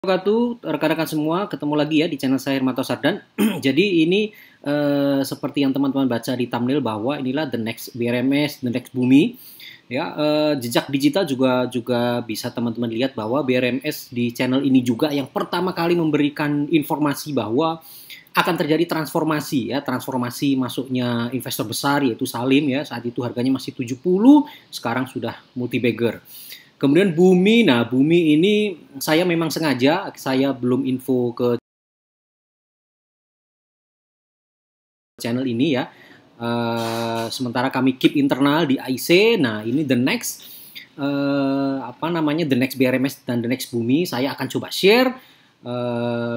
Wabarakatuh, rekan-rekan semua, ketemu lagi ya di channel saya Hermanto Sardan. Jadi ini seperti yang teman-teman baca di thumbnail bahwa inilah the next BRMS, the next Bumi. Ya, jejak digital juga bisa teman-teman lihat bahwa BRMS di channel ini juga yang pertama kali memberikan informasi bahwa akan terjadi transformasi ya, transformasi masuknya investor besar yaitu Salim ya. Saat itu harganya masih 70, sekarang sudah multi bagger. Kemudian Bumi, nah Bumi ini saya memang sengaja, saya belum info ke channel ini ya. Sementara kami keep internal di IC, nah ini the next, the next BRMS dan the next Bumi, saya akan coba share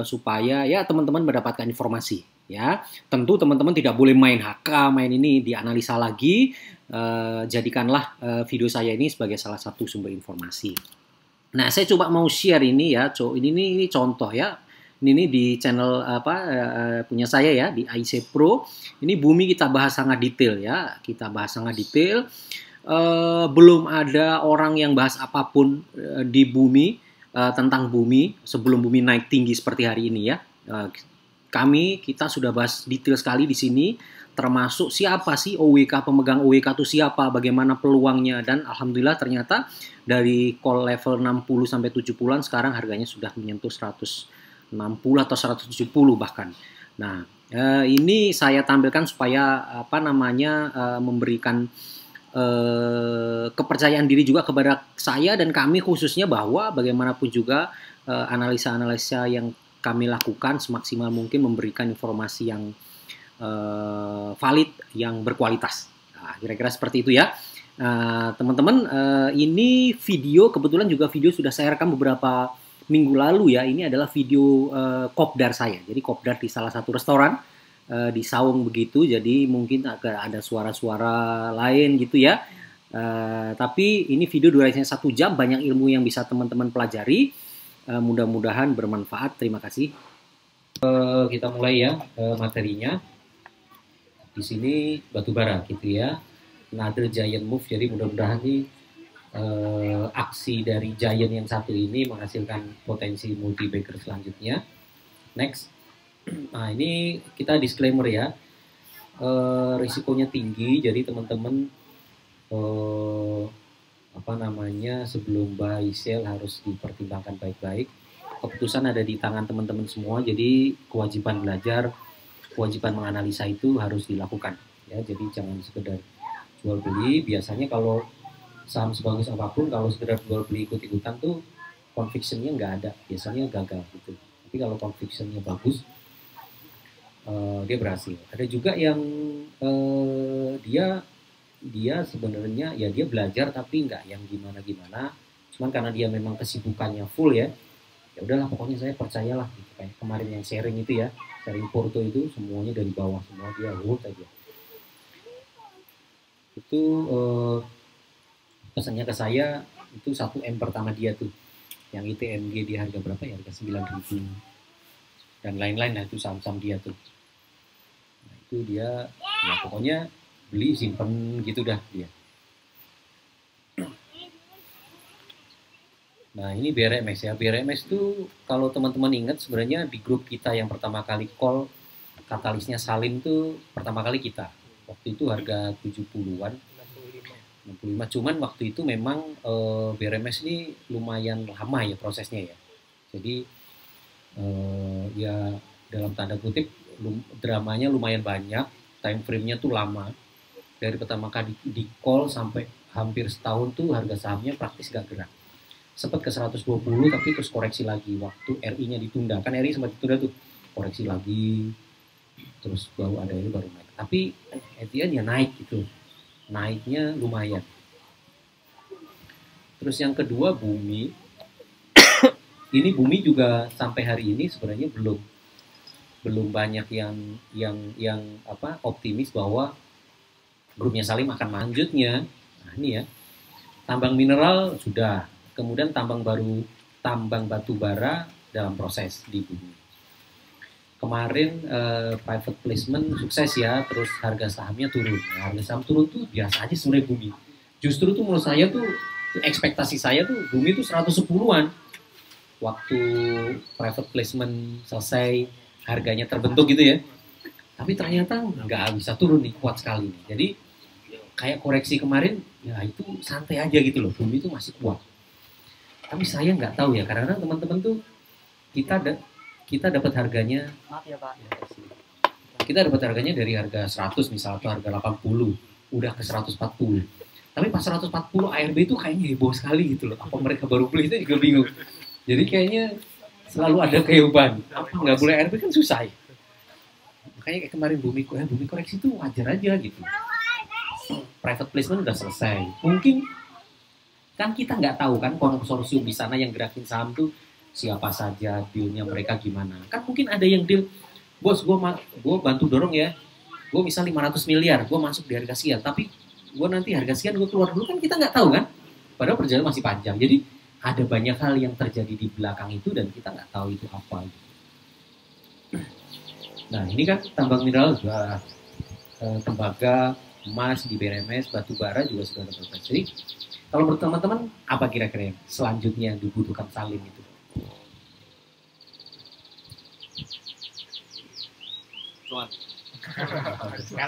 supaya ya teman-teman mendapatkan informasi. Ya, tentu teman-teman tidak boleh main HK, main ini dianalisa lagi. Jadikanlah video saya ini sebagai salah satu sumber informasi. Nah, saya coba mau share ini ya, ini contoh ya. Ini di channel punya saya ya di IC Pro. Ini Bumi kita bahas sangat detail ya, kita bahas sangat detail. Belum ada orang yang bahas apapun di Bumi tentang Bumi sebelum Bumi naik tinggi seperti hari ini ya. Kita sudah bahas detail sekali di sini, termasuk siapa sih OWK, pemegang OWK itu siapa, bagaimana peluangnya, dan alhamdulillah ternyata dari call level 60 sampai 70-an sekarang harganya sudah menyentuh 160 atau 170 bahkan. Nah, ini saya tampilkan supaya memberikan kepercayaan diri juga kepada saya dan kami khususnya bahwa bagaimanapun juga analisa-analisa yang kami lakukan semaksimal mungkin memberikan informasi yang valid, yang berkualitas. Nah, kira-kira seperti itu ya. Teman-teman, ini video, kebetulan juga video sudah saya rekam beberapa minggu lalu ya. Ini adalah video kopdar saya. Jadi kopdar di salah satu restoran di Saung begitu. Jadi mungkin agak ada suara-suara lain gitu ya. Tapi ini video durasinya 1 jam, banyak ilmu yang bisa teman-teman pelajari. Mudah-mudahan bermanfaat. Terima kasih. Kita mulai ya materinya. Di sini batubara gitu ya. Another giant move. Jadi mudah-mudahan nih aksi dari giant yang satu ini menghasilkan potensi multi bagger selanjutnya. Next. Nah, ini kita disclaimer ya. Risikonya tinggi. Jadi teman-teman sebelum buy sell harus dipertimbangkan baik-baik. Keputusan ada di tangan teman-teman semua, jadi kewajiban belajar, kewajiban menganalisa itu harus dilakukan ya. Jadi jangan sekedar jual beli. Biasanya kalau saham sebagus apapun, kalau sekedar jual beli ikut-ikutan tuh convictionnya nggak ada, biasanya gagal gitu. Tapi kalau convictionnya bagus, dia berhasil. Ada juga yang dia sebenarnya ya dia belajar tapi nggak yang gimana-gimana, cuman karena dia memang kesibukannya full ya udahlah pokoknya saya percayalah gitu. Kayak kemarin yang sharing itu ya, sharing Porto itu semuanya dari bawah semua, dia hold aja. Itu pesannya ke saya itu 1M pertama dia tuh yang ITMG di harga berapa ya, harga 9.000 dan lain-lain. Nah itu saham-saham dia tuh. Nah itu dia ya pokoknya beli simpen gitu dah dia. Nah ini BRMS ya. BRMS itu kalau teman-teman ingat sebenarnya di grup kita yang pertama kali call katalisnya Salim tuh pertama kali kita. Waktu itu harga 70-an, 65. Cuman waktu itu memang BRMS ini lumayan lama ya prosesnya ya. Jadi ya dalam tanda kutip dramanya lumayan banyak, time frame-nya tuh lama. Dari pertama kali di call sampai hampir setahun tuh harga sahamnya praktis gak gerak. Sempat ke 120 tapi terus koreksi lagi waktu RI-nya ditunda. Kan RI sempat ditunda tuh, koreksi lagi. Terus baru ada ini baru naik. Tapi ya naik gitu. Naiknya lumayan. Terus yang kedua Bumi. Ini Bumi juga sampai hari ini sebenarnya belum banyak yang optimis bahwa grupnya Salim akan lanjutnya. Nah ini ya, tambang mineral sudah, kemudian tambang batu bara dalam proses di Bumi. Kemarin private placement sukses ya, terus harga sahamnya turun. Nah, harga saham turun tuh biasa aja sebenarnya Bumi. Justru tuh menurut saya tuh ekspektasi saya tuh Bumi tuh 110-an. waktu private placement selesai harganya terbentuk gitu ya. Tapi ternyata nggak bisa turun nih, kuat sekali nih. Jadi kayak koreksi kemarin, ya itu santai aja gitu loh, bumi itu masih kuat. Tapi saya nggak tahu ya, karena teman-teman tuh kita kita dapat harganya, maaf ya Pak, kita dapat harganya dari harga 100 misal atau harga 80, udah ke 140. Tapi pas 140 ARB itu kayaknya heboh sekali gitu loh. Apa mereka baru beli itu juga bingung. Jadi kayaknya selalu ada kehebahan. Apa nggak boleh ARB kan susah ya. Makanya kayak kemarin bumi koreksi itu wajar aja gitu. Private placement udah selesai. Mungkin kan kita nggak tahu kan konsorsium di sana yang gerakin saham tuh siapa saja, dealnya mereka gimana. Kan mungkin ada yang deal, bos gue bantu dorong ya, gue misal 500 miliar, gue masuk di harga sekian, tapi gue nanti harga sekian gue keluar dulu, kan kita nggak tahu kan. Padahal perjalanan masih panjang. Jadi ada banyak hal yang terjadi di belakang itu dan kita nggak tahu itu apa. Nah ini kan tambang mineral juga, tembaga, emas di BRMS, batu bara juga sudah ada proses. Jadi kalau menurut teman-teman, apa kira-kira yang selanjutnya yang dibutuhkan Salim itu?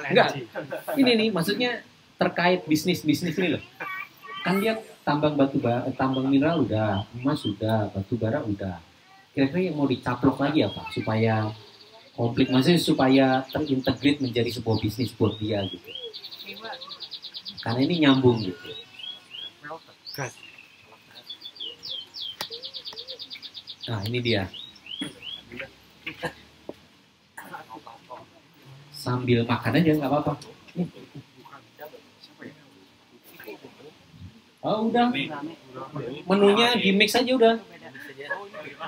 Enggak, ini nih maksudnya terkait bisnis-bisnis ini loh. Kan dia tambang tambang mineral udah, emas udah, batu bara udah. Kira-kira yang mau dicaplok lagi apa? Supaya komplit, maksudnya supaya terintegrate menjadi sebuah bisnis buat dia gitu. Karena ini nyambung gitu. Nah ini dia. Sambil makan aja nggak apa-apa. Oh udah. Menunya di mix aja udah.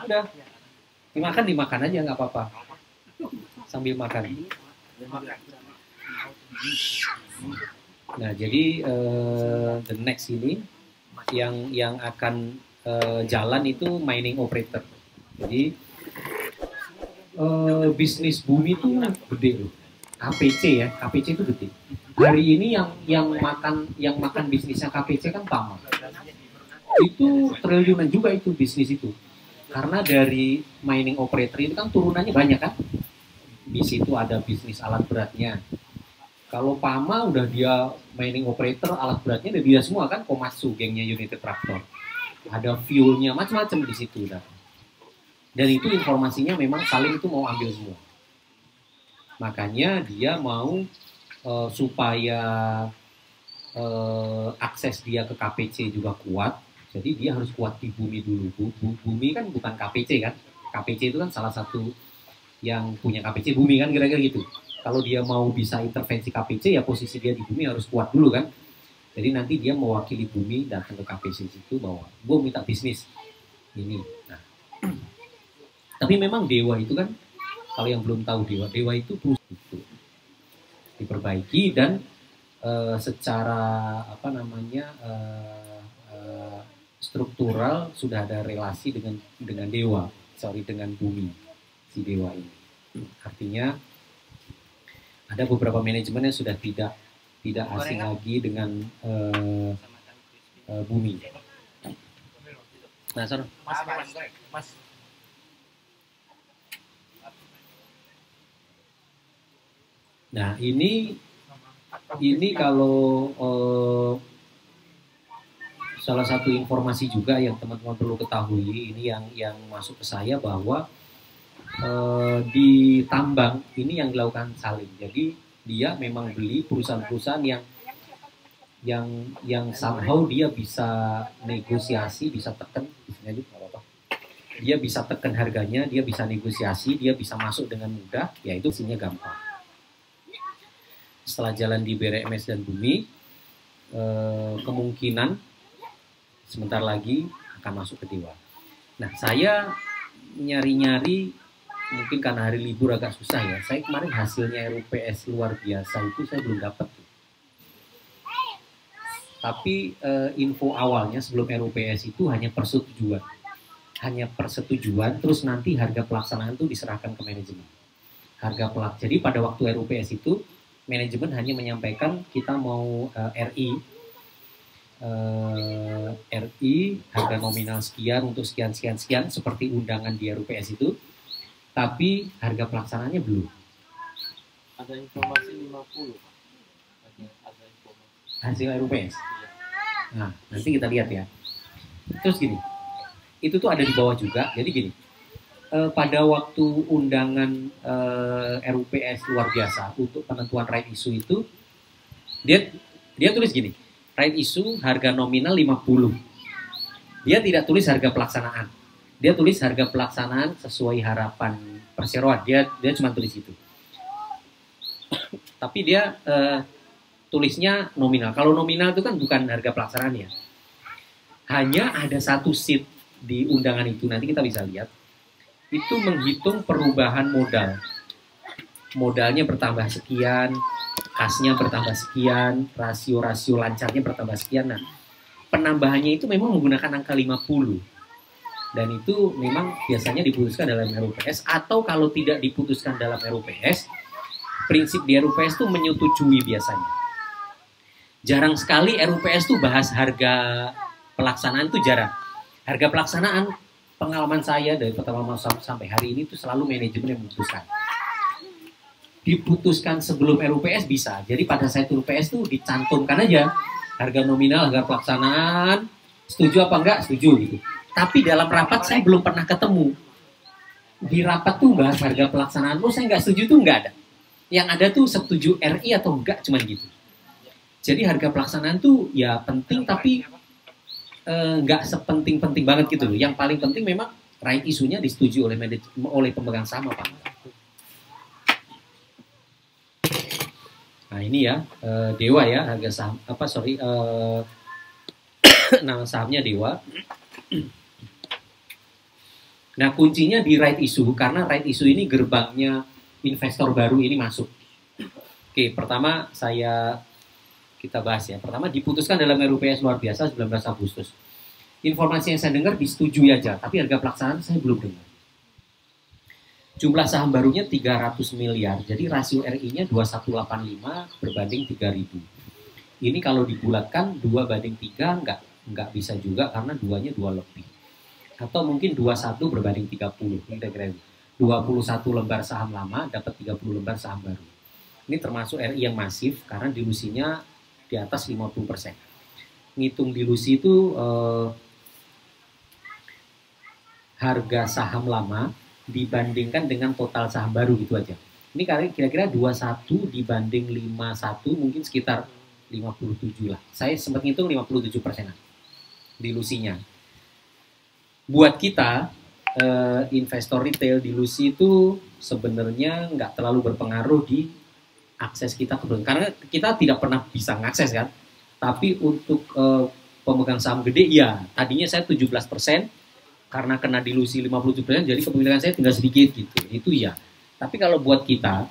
Udah. Dimakan aja nggak apa-apa. Sambil makan. Nah jadi the next ini yang akan jalan itu mining operator. Jadi bisnis bumi itu gede loh. KPC ya, KPC itu gede. Hari ini yang makan bisnisnya KPC kan Pama. Itu triliunan juga itu bisnis itu. Karena dari mining operator itu kan turunannya banyak kan. Di situ ada bisnis alat beratnya. Kalau Pama udah dia mining operator, alat beratnya udah dia semua kan, Komatsu, gengnya United Tractor. Ada fuelnya, macam-macam di situ udah. Dan itu informasinya memang Salim itu mau ambil semua. Makanya dia mau supaya akses dia ke KPC juga kuat. Jadi dia harus kuat di bumi dulu. Bumi kan bukan KPC kan. KPC itu kan salah satu yang punya KPC bumi kan kira-kira gitu. Kalau dia mau bisa intervensi KPC ya posisi dia di bumi harus kuat dulu kan. Jadi nanti dia mewakili bumi datang ke KPC itu bahwa gue minta bisnis ini. Nah, tapi memang dewa itu kan, kalau yang belum tahu dewa itu terus itu diperbaiki dan secara apa namanya struktural sudah ada relasi dengan dengan bumi si dewa ini. Artinya ada beberapa manajemen yang sudah tidak asing lagi dengan bumi. Nah, Sor. Mas. Nah, ini kalau salah satu informasi juga yang teman-teman perlu ketahui, ini yang masuk ke saya bahwa di tambang ini yang dilakukan Salim. Jadi dia memang beli perusahaan-perusahaan yang somehow dia bisa negosiasi, bisa tekan, dia bisa tekan harganya, dia bisa negosiasi, dia bisa masuk dengan mudah, yaitu isinya gampang. Setelah jalan di BRMS dan Bumi, kemungkinan sebentar lagi akan masuk ke Dewa. Nah, saya nyari-nyari, mungkin karena hari libur agak susah ya. Saya kemarin hasilnya RUPS luar biasa itu saya belum dapat. Tapi info awalnya sebelum RUPS itu hanya persetujuan. Terus nanti harga pelaksanaan itu diserahkan ke manajemen. Jadi pada waktu RUPS itu, manajemen hanya menyampaikan kita mau RI RI harga nominal sekian untuk sekian sekian sekian seperti undangan di RUPS itu, tapi harga pelaksanaannya belum. Ada informasi 50. Ada informasi. Hasil RUPS. Nah, nanti kita lihat ya. Terus gini, itu tuh ada di bawah juga. Jadi gini, pada waktu undangan RUPS luar biasa untuk penentuan right issue itu, dia tulis gini, right issue harga nominal 50. Dia tidak tulis harga pelaksanaan. Dia tulis harga pelaksanaan sesuai harapan perseroan. Dia cuma tulis itu. Tapi dia tulisnya nominal. Kalau nominal itu kan bukan harga pelaksanaan ya. Hanya ada satu sheet di undangan itu, nanti kita bisa lihat. Itu menghitung perubahan modal. Modalnya bertambah sekian, kasnya bertambah sekian, rasio-rasio lancarnya bertambah sekian. Nah, penambahannya itu memang menggunakan angka 50. Dan itu memang biasanya diputuskan dalam RUPS, atau kalau tidak diputuskan dalam RUPS, prinsip di RUPS itu menyetujui biasanya. Jarang sekali RUPS itu bahas harga pelaksanaan, itu jarang. Harga pelaksanaan, pengalaman saya dari pertama sampai hari ini itu selalu manajemen yang memutuskan. Diputuskan sebelum RUPS bisa. Jadi pada saat RUPS itu dicantumkan aja harga nominal, harga pelaksanaan, setuju apa enggak, setuju gitu. Tapi dalam rapat saya belum pernah ketemu. Di rapat tuh bahas harga pelaksanaan, saya nggak setuju tuh nggak ada. Yang ada tuh setuju RI atau enggak, cuman gitu. Jadi harga pelaksanaan tuh ya penting, tapi nggak sepenting-penting banget gitu loh. Yang paling penting memang right isunya disetujui oleh pemegang saham apa enggak. Nah ini ya Dewa ya, harga saham nama sahamnya Dewa. Nah kuncinya di right issue, karena right issue ini gerbangnya investor baru ini masuk. Oke, pertama kita bahas ya. Pertama diputuskan dalam RUPS luar biasa 19 Agustus. Informasi yang saya dengar disetujui aja, tapi harga pelaksanaan saya belum dengar. Jumlah saham barunya 300 miliar, jadi rasio RI-nya 2185 berbanding 3000. Ini kalau dibulatkan 2/3 nggak bisa juga, karena 2-nya 2 lebih. Atau mungkin 21 berbanding 30, kira-kira 21 lembar saham lama dapat 30 lembar saham baru. Ini termasuk RI yang masif karena dilusinya di atas 50%. Ngitung dilusi itu harga saham lama dibandingkan dengan total saham baru gitu aja. Ini kira-kira 21 dibanding 51 mungkin sekitar 57 lah. Saya sempat ngitung 57%-an dilusinya. Buat kita investor retail, dilusi itu sebenarnya nggak terlalu berpengaruh di akses kita ke brand, karena kita tidak pernah bisa ngakses kan. Tapi untuk pemegang saham gede ya, tadinya saya 17%, karena kena dilusi 57%, jadi kepemilikan saya tinggal sedikit gitu. Itu ya. Tapi kalau buat kita,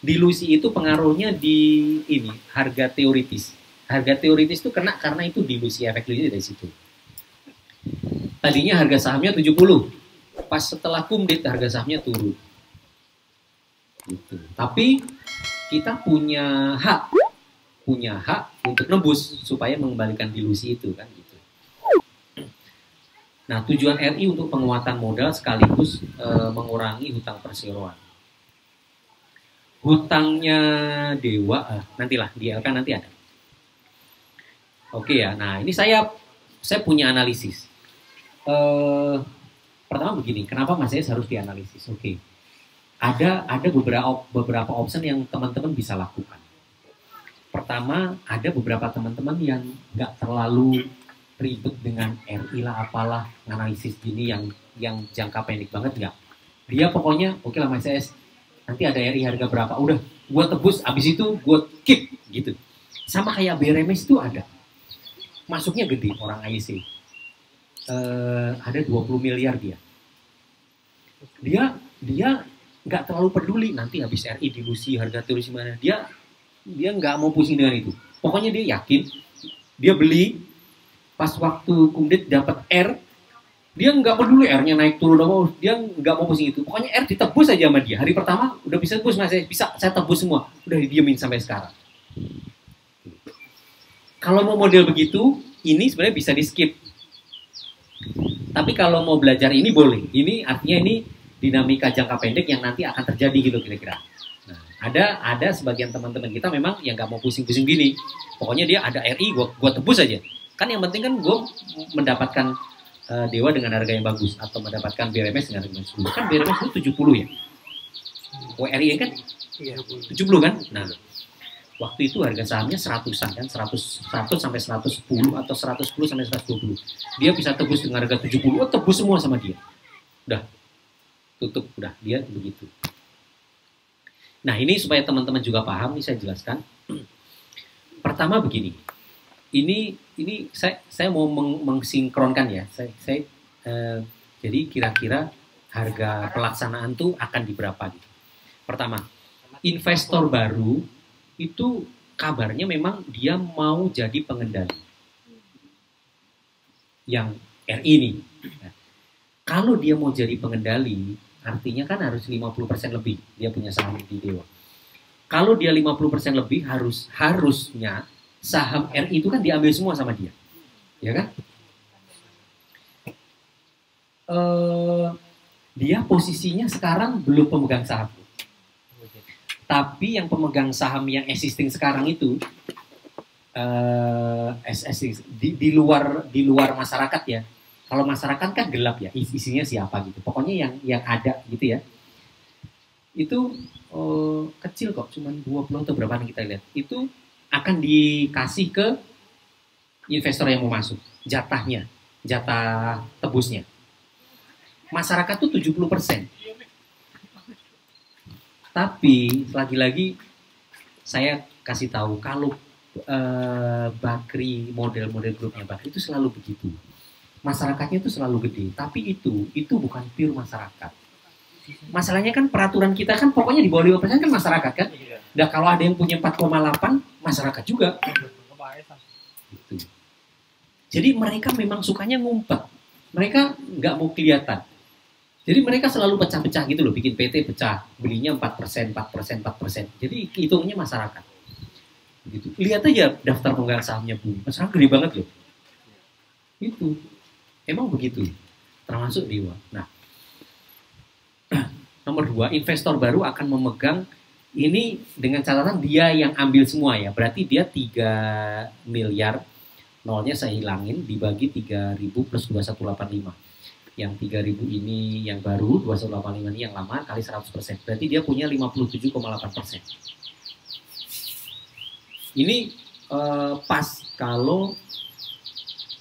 dilusi itu pengaruhnya di ini, harga teoritis. Harga teoritis itu kena karena itu dilusi, efek dilusi dari situ. Tadinya harga sahamnya 70, pas setelah kumdit harga sahamnya turun. Gitu. Tapi kita punya hak untuk nebus supaya mengembalikan dilusi itu kan gitu. Nah, tujuan RI untuk penguatan modal sekaligus mengurangi hutang perseroan. Hutangnya Dewa, nantilah di LK nanti ada. Oke ya, nah ini saya punya analisis. Pertama begini, kenapa Mas Yas harus dianalisis? Oke. Ada beberapa option yang teman-teman bisa lakukan. Pertama, ada beberapa teman-teman yang nggak terlalu ribet dengan RI lah apalah, analisis gini yang jangka pendek banget nggak. Dia pokoknya oke lah Mas Yas, nanti ada RI harga berapa, udah gue tebus, abis itu gue keep gitu. Sama kayak BRMS itu ada. Masuknya gede orang IC. Ada 20 miliar dia nggak terlalu peduli nanti habis RI dilusi harga teori mana, dia nggak mau pusing dengan itu. Pokoknya dia yakin, dia beli pas waktu kumdit dapat R, dia nggak peduli R-nya naik turun, dia nggak mau pusing itu. Pokoknya R ditebus aja sama dia. Hari pertama udah bisa tebus, Mas, bisa saya tebus semua, udah didiemin sampai sekarang. Kalau mau model begitu, ini sebenarnya bisa di skip. Tapi kalau mau belajar ini boleh. Ini artinya ini dinamika jangka pendek yang nanti akan terjadi gitu kira-kira. Nah, ada sebagian teman-teman kita memang yang nggak mau pusing-pusing gini. Pokoknya dia ada RI, gua tebus aja. Kan yang penting kan gue mendapatkan Dewa dengan harga yang bagus atau mendapatkan BRMS dengan harga yang bagus. Kan BRMS itu 70 ya. WRI kan 70 kan? Nah, waktu itu harga sahamnya 100-an kan, 100 sampai 110 atau 110 sampai 120. Dia bisa tebus dengan harga 70, tebus semua sama dia. Udah, tutup, udah, dia begitu. Nah, ini supaya teman-teman juga paham, ini saya jelaskan. Pertama begini, ini saya mau mengsinkronkan ya. Jadi kira-kira harga pelaksanaan tuh akan di berapa gitu. Pertama, investor baru itu kabarnya memang dia mau jadi pengendali yang RI ini. Nah, kalau dia mau jadi pengendali, artinya kan harus 50% lebih dia punya saham di Dewa. Kalau dia 50% lebih harusnya saham RI itu kan diambil semua sama dia. Ya kan? Dia posisinya sekarang belum pemegang saham. Tapi yang pemegang saham yang existing sekarang itu di luar masyarakat ya. Kalau masyarakat kan gelap ya, isinya siapa gitu. Pokoknya yang ada gitu ya. Itu kecil kok, cuman 20 atau berapa yang kita lihat. Itu akan dikasih ke investor yang mau masuk. Jatahnya, jatah tebusnya. Masyarakat tuh 70%. Tapi lagi-lagi saya kasih tahu kalau Bakri, model-model grupnya Bakri itu selalu begitu. Masyarakatnya itu selalu gede, tapi itu bukan pure masyarakat. Masalahnya kan peraturan kita kan pokoknya di bawah 5% kan masyarakat kan. Nah kalau ada yang punya 4,8 masyarakat juga. Gitu. Jadi mereka memang sukanya ngumpet. Mereka nggak mau kelihatan. Jadi mereka selalu pecah-pecah gitu loh, bikin PT pecah, belinya 4%. Jadi hitungnya masyarakat. Gitu. Lihat aja daftar pemegang sahamnya Bu, masyarakat gede banget loh. Itu emang begitu, termasuk Dewa. Nah, nomor 2, investor baru akan memegang ini dengan catatan dia yang ambil semua ya. Berarti dia 3 miliar, nolnya saya hilangin, dibagi 3.000 plus 2185. Yang 3.000 ini yang baru, 2185 ini yang lama, kali 100%. Berarti dia punya 57,8%. Ini pas kalau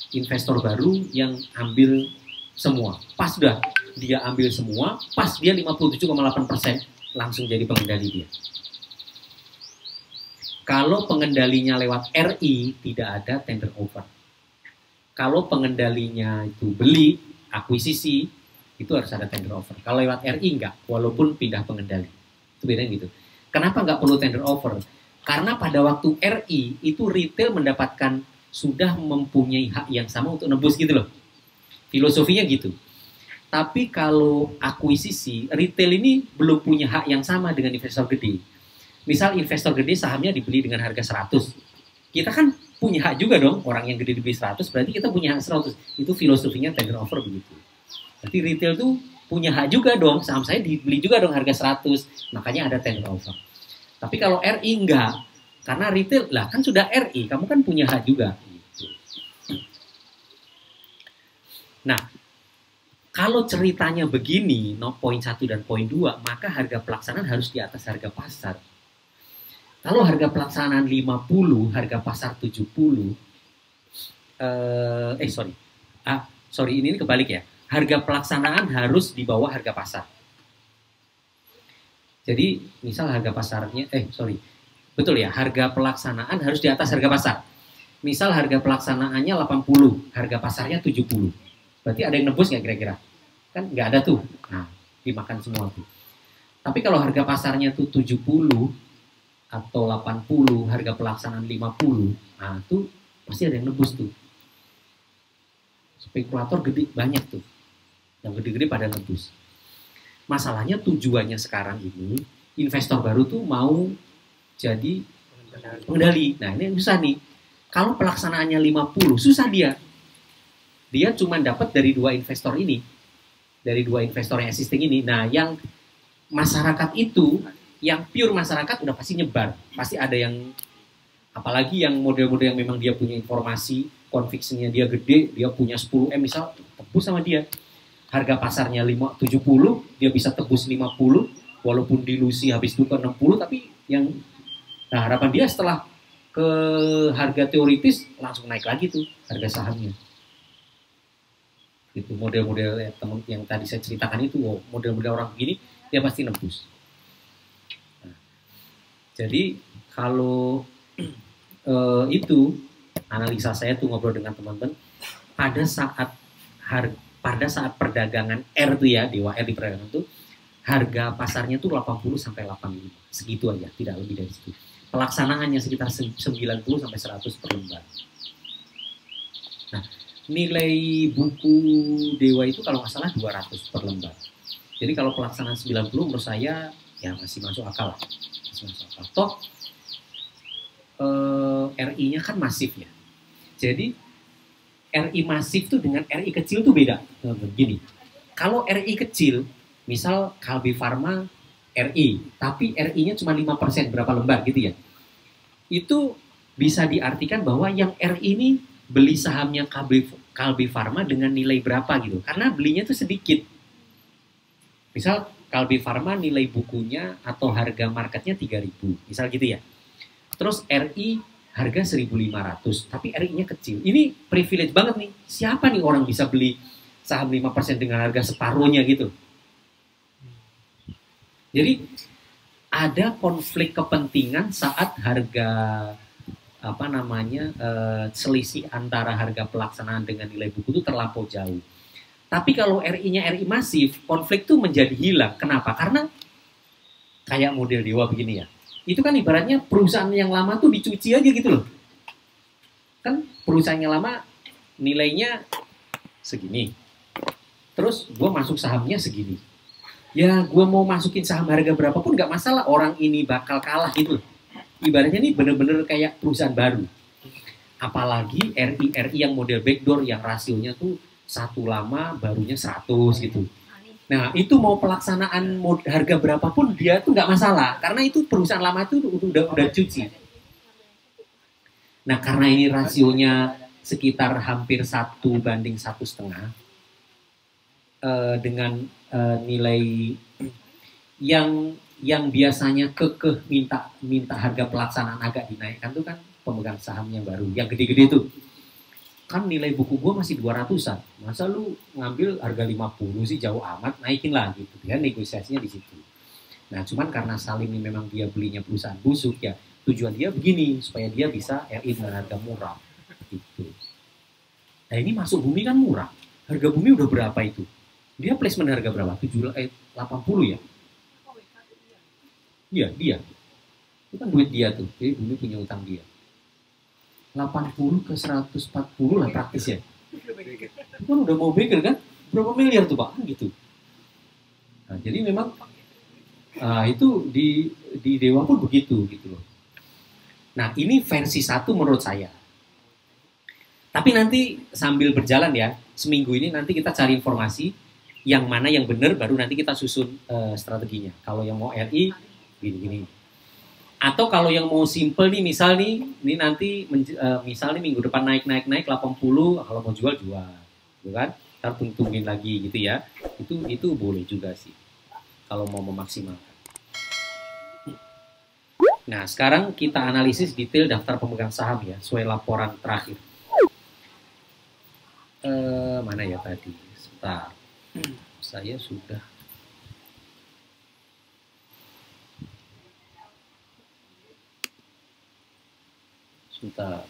investor baru yang ambil semua. Pas udah dia ambil semua, pas dia 57,8% langsung jadi pengendali dia. Kalau pengendalinya lewat RI tidak ada tender offer. Kalau pengendalinya itu beli, akuisisi, itu harus ada tender offer. Kalau lewat RI enggak, walaupun pindah pengendali. Itu bedanya gitu. Kenapa enggak perlu tender offer? Karena pada waktu RI itu retail mendapatkan sudah mempunyai hak yang sama untuk nebus gitu loh. Filosofinya gitu. Tapi kalau akuisisi, retail ini belum punya hak yang sama dengan investor gede. Misal investor gede sahamnya dibeli dengan harga 100. Kita kan punya hak juga dong, orang yang gede dibeli 100, berarti kita punya hak 100. Itu filosofinya tender offer begitu. Berarti retail tuh punya hak juga dong, saham saya dibeli juga dong harga 100. Makanya ada tender offer. Tapi kalau RI enggak, karena retail lah kan sudah RI, kamu kan punya hak juga. Nah, kalau ceritanya begini, poin 1 dan poin 2, maka harga pelaksanaan harus di atas harga pasar. Kalau harga pelaksanaan 50, harga pasar 70, ini kebalik ya. Harga pelaksanaan harus di bawah harga pasar. Jadi, misal harga pasarnya, betul ya, harga pelaksanaan harus di atas harga pasar. Misal harga pelaksanaannya 80, harga pasarnya 70. Berarti ada yang nebus nggak kira-kira? Kan nggak ada tuh. Nah, dimakan semua tuh. Tapi kalau harga pasarnya tuh 70 atau 80, harga pelaksanaan 50, nah tuh pasti ada yang nebus tuh. Spekulator gede banyak tuh. Yang gede-gede pada nebus. Masalahnya tujuannya sekarang ini, investor baru tuh mau jadi pengendali. Nah ini susah nih. Kalau pelaksanaannya 50, susah dia. Dia cuma dapat dari dua investor ini. Dari dua investor yang existing ini. Nah, yang masyarakat itu, yang pure masyarakat udah pasti nyebar. Pasti ada yang, apalagi yang model-model yang memang dia punya informasi, convictionnya dia gede, dia punya 10M misal, tebus sama dia. Harga pasarnya 70, dia bisa tebus 50, walaupun dilusi habis itu ke 60, tapi yang, nah harapan dia setelah ke harga teoritis langsung naik lagi tuh harga sahamnya. Itu model-model ya, teman yang tadi saya ceritakan itu, oh, model-model orang begini dia pasti nembus. Nah, jadi kalau itu analisa saya tuh ngobrol dengan teman-teman pada saat perdagangan R tuh ya, Dewa R di perdagangan tuh harga pasarnya tuh 80 sampai 85. Segitu aja, tidak lebih dari situ. Pelaksanaannya sekitar 90 sampai 100 per lembar. Nah, nilai buku Dewa itu kalau nggak salah 200 per lembar. Jadi kalau pelaksanaan 90 menurut saya ya masih masuk akal lah. Masih masuk akal. Toh RI-nya kan masif ya. Jadi RI masif tuh dengan RI kecil tuh beda. Begini, kalau RI kecil, misal Kalbe Farma RI, tapi RI-nya cuma 5%, berapa lembar gitu ya. Itu bisa diartikan bahwa yang RI ini beli sahamnya Kalbe Farma dengan nilai berapa gitu. Karena belinya tuh sedikit. Misal Kalbe Farma nilai bukunya atau harga marketnya 3.000, misal gitu ya. Terus RI harga 1.500, tapi RI-nya kecil. Ini privilege banget nih. Siapa nih orang bisa beli saham 5% dengan harga separuhnya gitu. Jadi ada konflik kepentingan saat harga selisih antara harga pelaksanaan dengan nilai buku itu terlampau jauh. Tapi kalau RI-nya RI masif, konflik itu menjadi hilang. Kenapa? Karena kayak model Dewa begini ya. Itu kan ibaratnya perusahaan yang lama tuh dicuci aja gitu loh. Kan perusahaan yang lama nilainya segini. Terus gue masuk sahamnya segini. Ya gue mau masukin saham harga berapapun gak masalah, orang ini bakal kalah gitu. Ibaratnya ini bener-bener kayak perusahaan baru. Apalagi RI yang model backdoor yang rasionya tuh satu lama barunya 100 gitu. Nah itu mau pelaksanaan harga berapapun dia tuh gak masalah. Karena itu perusahaan lama itu udah cuci. Nah karena ini rasionya sekitar hampir 1:1,5 dengan nilai yang biasanya kekeh minta harga pelaksanaan agak dinaikkan tuh kan pemegang saham yang baru, yang gede-gede tuh. Kan nilai buku gue masih 200-an. Masa lu ngambil harga 50 sih, jauh amat, naikin lah gitu. Dia negosiasinya di situ. Nah, cuman karena Salim ini memang dia belinya perusahaan busuk ya, tujuan dia begini supaya dia bisa RI dengan harga murah gitu. Nah, ini masuk bumi kan murah. Harga bumi udah berapa itu? Dia placement harga berapa? 80 ya? Iya, dia. Itu kan duit dia tuh. Jadi bumi punya utang dia. 80 ke 140 lah praktis ya. Itu kan udah mau begal kan? Berapa miliar tuh Pak? Kan gitu. Nah, jadi memang itu di Dewa pun begitu gitu loh. Nah, ini versi 1 menurut saya. Tapi nanti sambil berjalan ya, seminggu ini nanti kita cari informasi yang mana yang benar, baru nanti kita susun strateginya. Kalau yang mau RI, gini-gini. Atau kalau yang mau simple nih, misal nih, ini nanti misal nih minggu depan naik 80, kalau mau jual, gitu kan? Ntar tungguin lagi gitu ya. Itu boleh juga sih, kalau mau memaksimalkan. Nah, sekarang kita analisis detail daftar pemegang saham ya, sesuai laporan terakhir. Mana ya tadi? Sebentar. Saya sudah. Sebentar.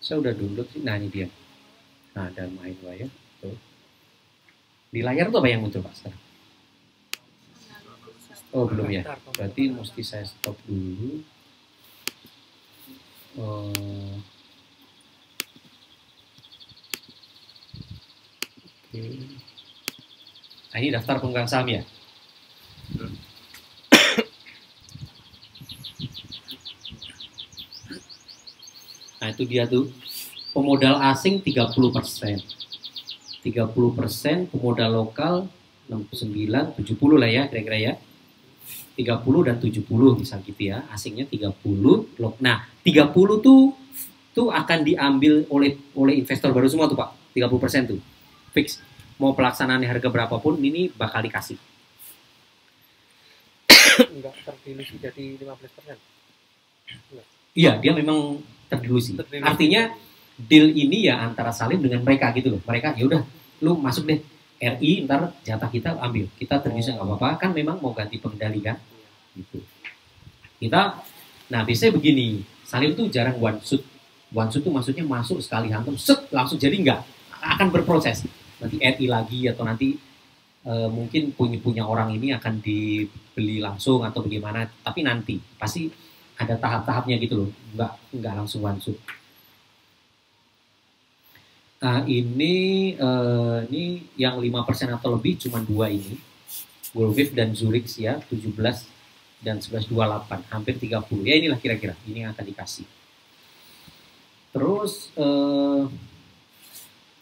Saya udah download sih. Nah, ini dia. Nah, dan main wire. Tuh. Di layar tuh apa yang muncul Pak sekarang? Oh, belum ya. Berarti mesti saya stop dulu. Nah, ini daftar pemegang saham ya. itu dia tuh. Pemodal asing 30%. 30%, pemodal lokal 69, 70 lah ya kira-kira ya. 30 dan 70 misal gitu ya. Asingnya 30. Nah, 30 tuh akan diambil oleh investor baru semua tuh Pak. 30% tuh. Fix. Mau pelaksanaan harga berapapun ini bakal dikasih. Enggak terdilusi jadi 15%. Iya, dia memang terdilusi. Artinya deal ini ya antara Salim dengan mereka gitu loh. Mereka ya udah, lu masuk deh RI, ntar jatah kita ambil. Kita terdilusi nggak apa-apa. Kan memang mau ganti pengendali kan. Gitu. Nah biasanya begini. Salim tuh jarang one shoot. One shoot tuh maksudnya masuk sekali hantam, set langsung jadi nggak. Akan berproses. Nanti RI lagi atau nanti mungkin punya orang ini akan dibeli langsung atau bagaimana, tapi nanti pasti ada tahap-tahapnya gitu loh, nggak langsung one shot. Ini yang 5% atau lebih cuma 2 ini, Wolfif dan Zurich ya, 17 dan 11.28, hampir 30 ya, inilah kira-kira ini yang akan dikasih. Terus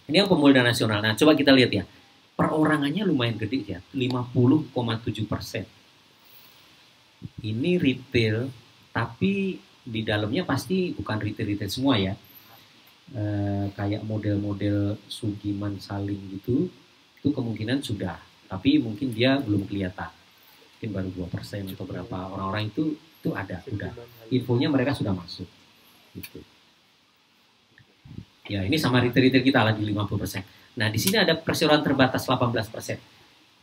ini yang pemodal nasional. Nah coba kita lihat ya, perorangannya lumayan gede ya, 50,7%. Ini retail, tapi di dalamnya pasti bukan retail semua ya. Kayak model-model Sugiman Salim gitu, itu kemungkinan sudah, tapi mungkin dia belum kelihatan. Mungkin baru 2% atau berapa orang-orang itu ada, udah. Infonya mereka sudah masuk. Gitu. Ya ini sama retail kita lagi 50%. Nah, di sini ada perseroan terbatas 18%.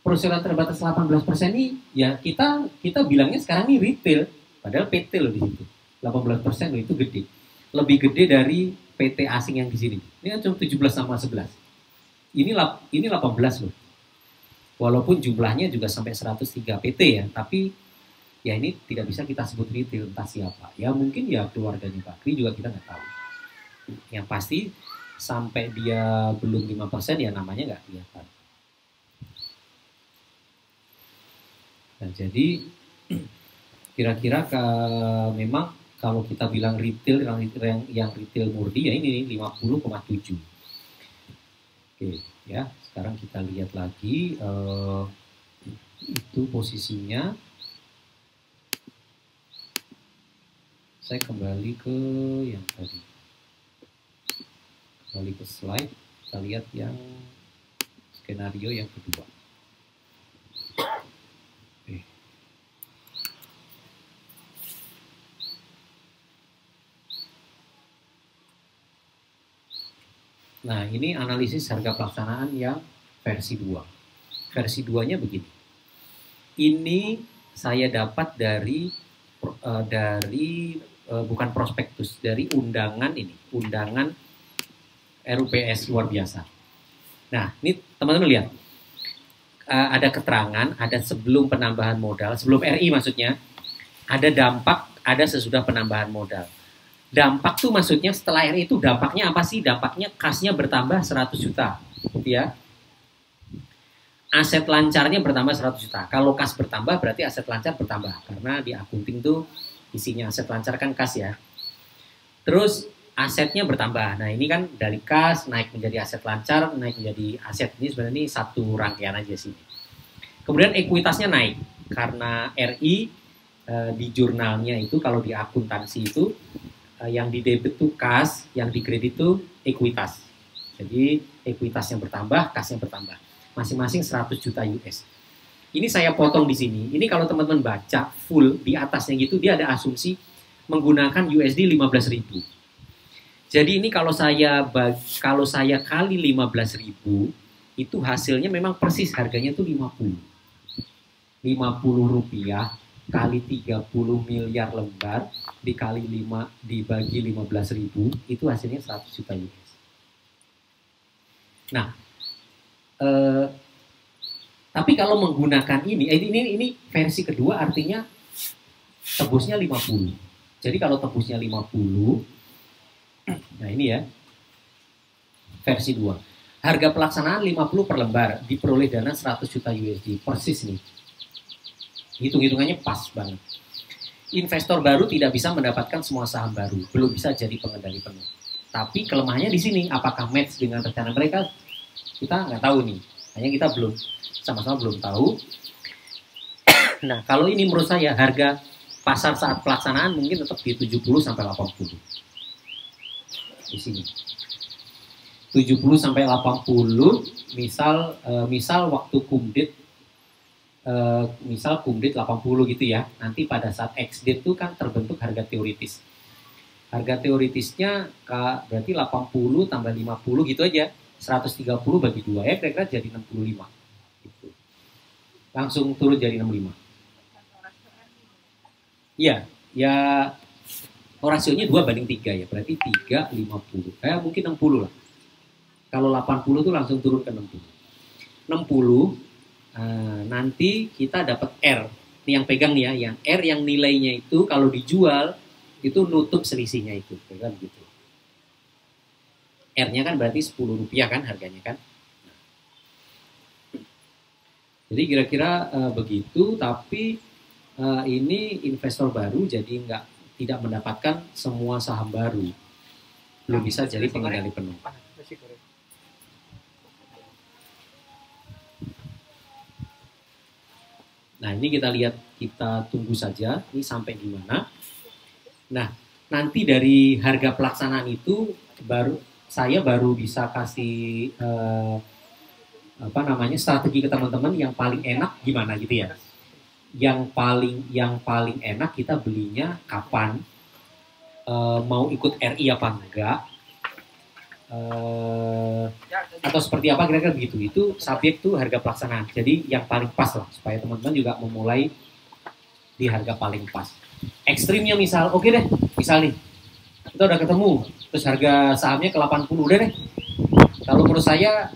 Perseroan terbatas 18% ini ya kita bilangnya sekarang ini retail, padahal PT loh di situ. 18% loh, itu gede. Lebih gede dari PT asing yang di sini. Ini kan cuma 17 sama 11. Ini 18 loh. Walaupun jumlahnya juga sampai 103 PT ya, tapi ya ini tidak bisa kita sebut retail, entah siapa. Ya mungkin ya keluarganya Bakri juga kita nggak tahu. Yang pasti sampai dia belum 5% ya namanya nggak kelihatan. Nah, jadi kira-kira memang kalau kita bilang retail yang retail murni ya ini 50,7. Oke ya, sekarang kita lihat lagi itu posisinya. Saya kembali ke yang tadi. Kembali ke slide, kita lihat yang skenario yang kedua. Nah, ini analisis harga pelaksanaan yang versi 2. Versi 2-nya begini. Ini saya dapat dari bukan prospektus, dari undangan ini, undangan RUPS luar biasa. Nah, ini teman-teman lihat. Ada keterangan, ada sebelum penambahan modal, sebelum RI maksudnya, ada dampak, ada sesudah penambahan modal. Dampak tuh maksudnya setelah RI itu dampaknya apa sih? Dampaknya kasnya bertambah 100 juta, gitu ya. Aset lancarnya bertambah 100 juta. Kalau kas bertambah berarti aset lancar bertambah, karena di akunting tuh isinya aset lancar kan kas ya. Terus asetnya bertambah. Nah ini kan dari kas naik menjadi aset lancar, naik menjadi aset. Ini sebenarnya ini satu rangkaian aja sih. Kemudian ekuitasnya naik karena RI di jurnalnya itu kalau di akuntansi itu yang di debit itu kas, yang di kredit itu ekuitas. Jadi ekuitasnya bertambah, kasnya bertambah. Masing-masing 100 juta US. Ini saya potong di sini. Ini kalau teman-teman baca full di atasnya gitu dia ada asumsi menggunakan USD 15.000. Jadi ini kalau saya kali 15.000 itu hasilnya memang persis harganya itu 50 rupiah kali 30 miliar lembar dikali 5 dibagi 15.000 itu hasilnya 100 juta US. Nah, tapi kalau menggunakan ini versi kedua artinya tebusnya 50. Jadi kalau tebusnya 50, nah ini ya versi 2. Harga pelaksanaan 50 per lembar, diperoleh dana 100 juta USD. Persis nih. Hitung-hitungannya pas banget. Investor baru tidak bisa mendapatkan semua saham baru, belum bisa jadi pengendali penuh. Tapi kelemahannya di sini, apakah match dengan rencana mereka? Kita nggak tahu nih. Hanya kita belum sama-sama belum tahu. Nah, kalau ini menurut saya harga pasar saat pelaksanaan mungkin tetap di 70 sampai 80. Di sini. 70 sampai 80, misal waktu kumdit misal kumdit 80 gitu ya. Nanti pada saat ex-date itu kan terbentuk harga teoritis. Harga teoritisnya berarti 80 tambah 50 gitu aja. 130 bagi 2 ya kira-kira jadi 65. Gitu. Langsung turun jadi 65. Iya, ya rasionya 2:3 ya. Berarti 3, 50. Mungkin 60 lah. Kalau 80 tuh langsung turun ke 60. 60 nanti kita dapat R. Ini yang pegang ya, yang R yang nilainya itu kalau dijual itu nutup selisihnya itu, kan gitu. R-nya kan berarti Rp10 kan harganya kan. Jadi kira-kira begitu, tapi ini investor baru jadi tidak mendapatkan semua saham baru. Belum bisa jadi pengendali penuh. Nah, ini kita lihat, kita tunggu saja ini sampai di mana. Nah, nanti dari harga pelaksanaan itu saya baru bisa kasih strategi ke teman-teman yang paling enak gimana gitu ya. Yang paling enak kita belinya kapan, mau ikut RI apa enggak, atau seperti apa kira-kira begitu. Itu subjek tuh harga pelaksanaan. Jadi yang paling pas lah supaya teman-teman juga memulai di harga paling pas. Ekstrimnya misal, oke deh, misal nih kita udah ketemu, terus harga sahamnya ke 80 udah deh. Kalau menurut saya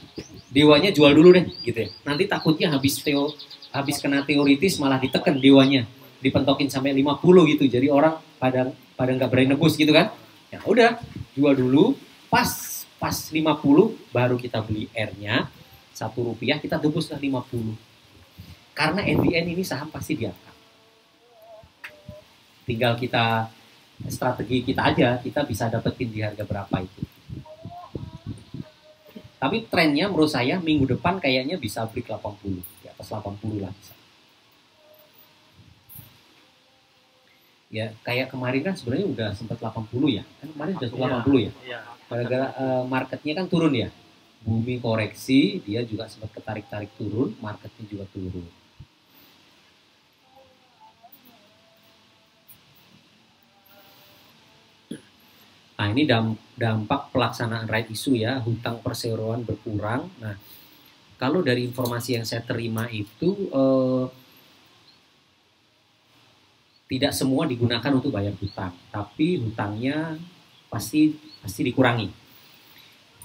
dewanya jual dulu deh gitu ya. Nanti takutnya habis kena teoritis malah diteken dewanya, dipentokin sampai 50 gitu. Jadi orang pada nggak berani nebus gitu kan. Ya udah, jual dulu pas 50 baru kita beli R-nya Rp1, kita tebus ke 50. Karena at the end ini saham pasti diangkat. Tinggal kita strategi kita aja, kita bisa dapetin di harga berapa itu. Tapi trennya menurut saya minggu depan kayaknya bisa break 80, di atas 80 lah bisa. Ya kayak kemarin kan sebenarnya udah sempat 80 ya, kan kemarin udah 80 ya. Gara-gara marketnya kan turun ya, bumi koreksi, dia juga sempat ketarik-tarik turun, marketnya juga turun. Nah ini dampak pelaksanaan right issue ya, hutang perseroan berkurang. Nah kalau dari informasi yang saya terima itu tidak semua digunakan untuk bayar hutang, tapi hutangnya pasti dikurangi.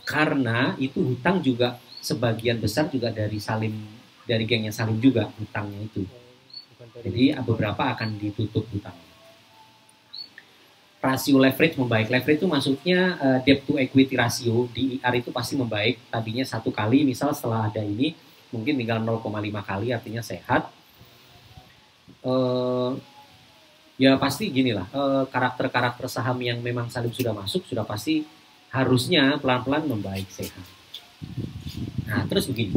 Karena itu hutang juga sebagian besar juga dari gengnya Salim juga hutangnya itu. Jadi beberapa akan ditutup hutangnya. Rasio leverage membaik. Leverage itu maksudnya debt to equity ratio di IR itu pasti membaik. Tadinya 1 kali, misal setelah ada ini mungkin tinggal 0,5 kali, artinya sehat. Ya pasti gini lah, karakter-karakter saham yang memang Salim sudah masuk, sudah pasti harusnya pelan-pelan membaik sehat. Nah terus begini,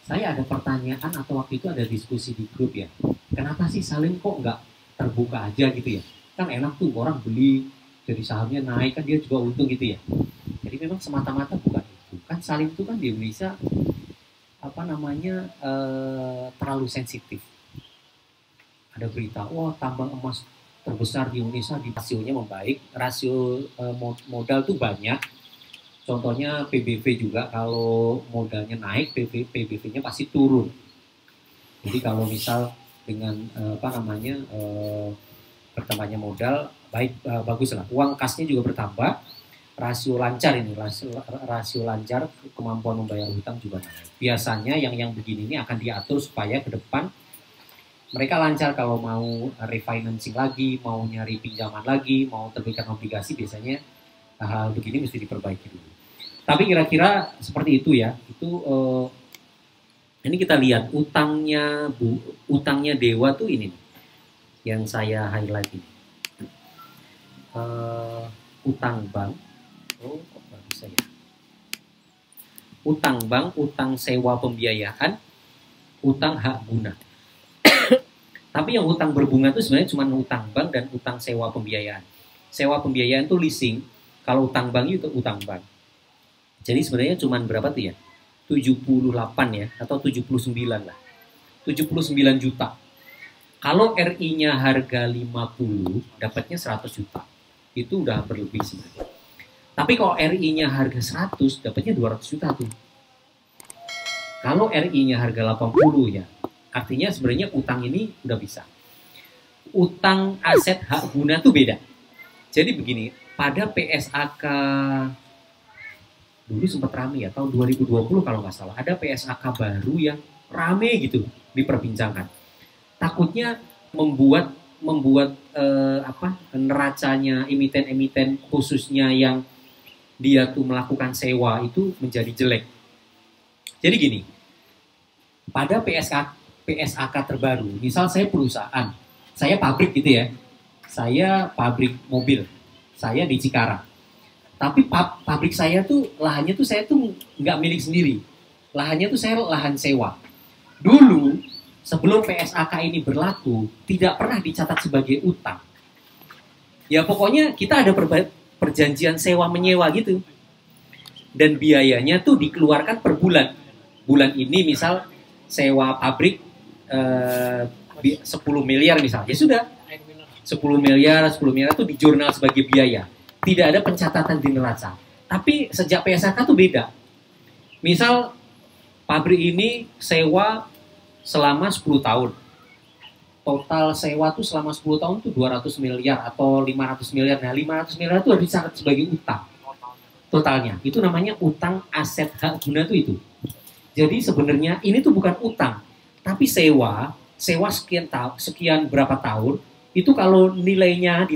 saya ada pertanyaan atau waktu itu ada diskusi di grup ya, kenapa sih Salim kok nggak terbuka aja gitu ya? Kan enak tuh orang beli, jadi sahamnya naik, kan dia juga untung gitu ya. Jadi memang semata-mata bukan itu. Kan Salim itu kan di Indonesia, terlalu sensitif. Ada berita, wah tambang emas terbesar di Indonesia, di rasionya membaik, rasio modal tuh banyak. Contohnya PBV juga, kalau modalnya naik, PBV-nya pasti turun. Jadi kalau misal dengan bertambahnya modal, bagus lah. Uang kasnya juga bertambah, rasio lancar ini, rasio lancar, kemampuan membayar hutang juga naik. Biasanya yang begini ini akan diatur supaya ke depan mereka lancar kalau mau refinancing lagi, mau nyari pinjaman lagi, mau terbitkan obligasi, biasanya hal begini mesti diperbaiki dulu. Tapi kira-kira seperti itu ya. Itu ini kita lihat utangnya Dewa tuh ini yang saya highlight ini. Utang bank Oh, kok nggak bisa ya? Utang bank, utang sewa pembiayaan, utang hak guna. Tapi yang utang berbunga itu sebenarnya cuma utang bank dan utang sewa pembiayaan. Sewa pembiayaan itu leasing, kalau utang bank itu utang bank. Jadi sebenarnya cuma berapa tuh ya? 78 ya, atau 79 lah. 79 juta. Kalau RI-nya harga 50, dapatnya 100 juta. Itu udah berlebih sebenarnya. Tapi kalau RI-nya harga 100, dapatnya 200 juta tuh. Kalau RI-nya harga 80 ya, artinya sebenarnya utang ini udah bisa. Utang aset hak guna tuh beda. Jadi begini, pada PSAK dulu sempat rame ya, tahun 2020 kalau nggak salah, ada PSAK baru yang rame gitu diperbincangkan. Takutnya membuat neracanya emiten-emiten khususnya yang dia tuh melakukan sewa itu menjadi jelek. Jadi gini, pada PSAK terbaru, misal saya perusahaan, saya pabrik gitu ya, saya pabrik mobil, saya di Cikarang. Tapi pabrik saya tuh lahannya tuh saya tuh nggak milik sendiri, lahannya tuh saya lahan sewa. Dulu sebelum PSAK ini berlaku, tidak pernah dicatat sebagai utang. Ya pokoknya kita ada perjanjian sewa menyewa gitu. Dan biayanya tuh dikeluarkan per bulan. Bulan ini misal sewa pabrik 10 miliar misal. Ya sudah. 10 miliar tuh di jurnal sebagai biaya. Tidak ada pencatatan di neraca. Tapi sejak PSAK tuh beda. Misal pabrik ini sewa selama 10 tahun. Total sewa tuh selama 10 tahun tuh 200 miliar atau 500 miliar. Nah, 500 miliar itu harus dicatat sebagai utang. Totalnya. Itu namanya utang aset hak guna tuh itu. Jadi sebenarnya ini tuh bukan utang, tapi sewa sekian berapa tahun, itu kalau nilainya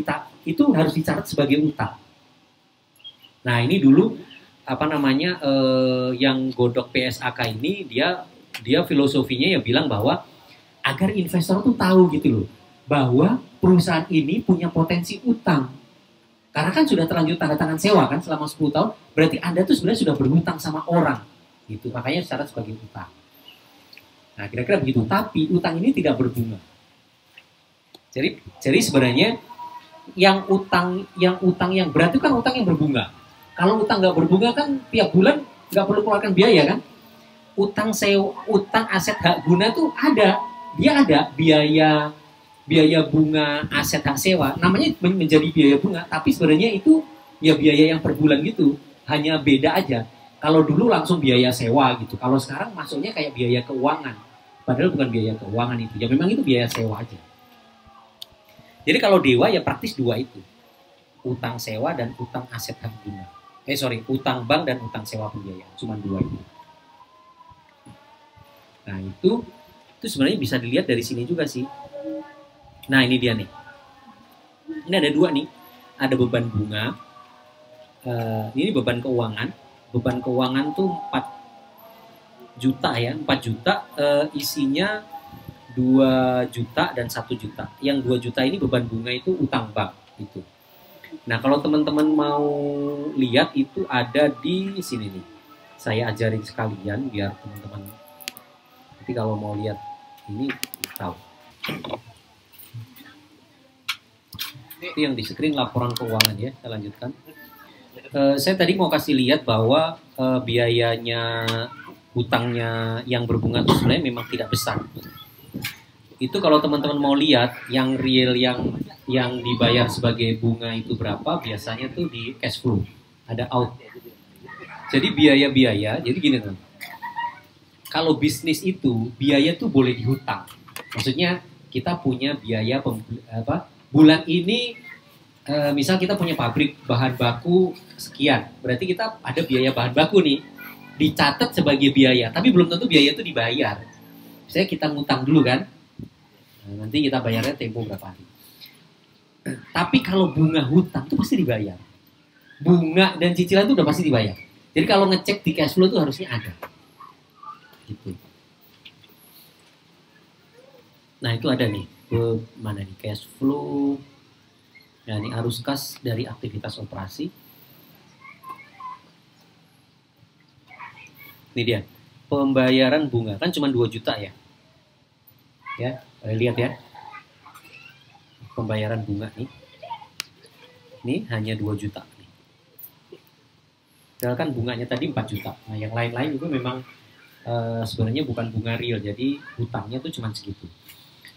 itu harus dicatat sebagai utang. Nah, ini dulu yang godok PSAK ini dia filosofinya ya bilang bahwa agar investor tuh tahu gitu loh, bahwa perusahaan ini punya potensi utang. Karena kan sudah terlanjur tanda tangan sewa kan selama 10 tahun, berarti Anda tuh sebenarnya sudah berhutang sama orang. Gitu. Makanya syarat sebagai utang. Nah, kira-kira begitu. Tapi utang ini tidak berbunga. Jadi sebenarnya yang utang yang berat itu kan utang yang berbunga. Kalau utang nggak berbunga kan tiap bulan nggak perlu keluarkan biaya kan. Utang aset hak guna tuh ada. Dia ada biaya bunga aset hak sewa, namanya menjadi biaya bunga, tapi sebenarnya itu ya biaya yang per bulan gitu, hanya beda aja. Kalau dulu langsung biaya sewa gitu, kalau sekarang masuknya kayak biaya keuangan, padahal bukan biaya keuangan itu, ya memang itu biaya sewa aja. Jadi kalau dewa ya praktis dua itu, utang sewa dan utang aset hak guna. Utang bank dan utang sewa pembiayaan, cuma dua itu. Nah itu sebenarnya bisa dilihat dari sini juga sih. Nah ini dia nih. Ini ada dua nih. Ada beban bunga. Ini beban keuangan. Beban keuangan tuh 4 juta ya. 4 juta isinya 2 juta dan 1 juta. Yang 2 juta ini beban bunga itu utang bank. Itu. Nah kalau teman-teman mau lihat itu ada di sini nih. Saya ajarin sekalian biar teman-teman nanti kalau mau lihat ini tahu. Itu yang di screen laporan keuangan ya. Saya lanjutkan. Saya tadi mau kasih lihat bahwa biayanya hutangnya yang berbunga itu sebenarnya memang tidak besar. Itu kalau teman-teman mau lihat yang real yang dibayar sebagai bunga itu berapa, biasanya tuh di cash flow ada out. Jadi biaya-biaya, jadi gini teman. Kalau bisnis itu biaya tuh boleh dihutang. Maksudnya kita punya biaya bulan ini misal kita punya pabrik bahan baku sekian, berarti kita ada biaya bahan baku nih, dicatat sebagai biaya, tapi belum tentu biaya itu dibayar. Misalnya kita ngutang dulu kan, nanti kita bayarnya tempo berapa hari. Tapi kalau bunga hutang itu pasti dibayar. Bunga dan cicilan itu udah pasti dibayar. Jadi kalau ngecek di cash flow itu harusnya ada. Gitu. Nah itu ada nih, mana nih cash flow. Nah ini arus kas dari aktivitas operasi. Ini dia. Pembayaran bunga kan cuma 2 juta ya. Ya, lihat ya. Pembayaran bunga nih. Ini hanya 2 juta. Padahal kan bunganya tadi 4 juta. Nah, yang lain-lain itu memang sebenarnya bukan bunga real. Jadi hutangnya tuh cuma segitu.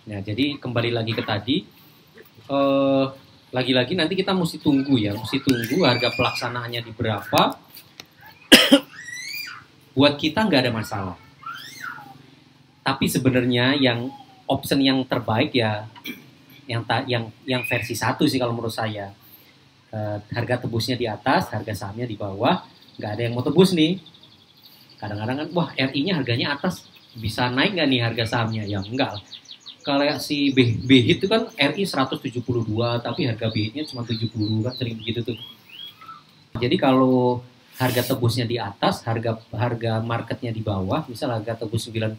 Nah, jadi kembali lagi ke tadi. Lagi-lagi nanti kita mesti tunggu ya. Mesti tunggu harga pelaksanaannya di berapa. Buat kita nggak ada masalah. Tapi sebenarnya yang option yang terbaik ya yang versi 1 sih kalau menurut saya. Harga tebusnya di atas, harga sahamnya di bawah, nggak ada yang mau tebus nih. Kadang-kadang kan, wah RI-nya harganya atas, bisa naik nggak nih harga sahamnya? Ya enggak. Kalau si BHIT itu kan RI 172, tapi harga BHIT-nya cuma 70 kan sering begitu tuh. Jadi kalau harga tebusnya di atas, harga marketnya di bawah, misal harga tebus 90,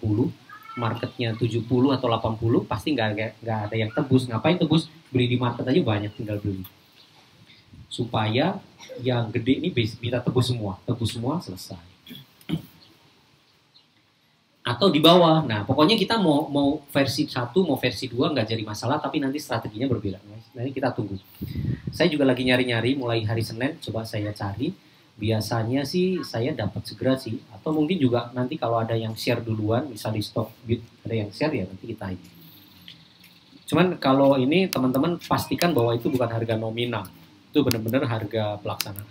marketnya 70 atau 80, pasti nggak ada yang tebus. Ngapain tebus? Beli di market aja banyak, tinggal beli. Supaya yang gede ini bisa tebus semua selesai. Atau di bawah. Nah, pokoknya kita mau versi 1, mau versi 2 nggak jadi masalah, tapi nanti strateginya berbeda. Nanti kita tunggu. Saya juga lagi nyari-nyari mulai hari Senin, coba saya cari. Biasanya sih saya dapat segera sih, atau mungkin juga nanti kalau ada yang share duluan, misal di Stockbit ada yang share ya nanti kita ini. Cuman kalau ini teman-teman pastikan bahwa itu bukan harga nominal. Itu benar-benar harga pelaksanaan.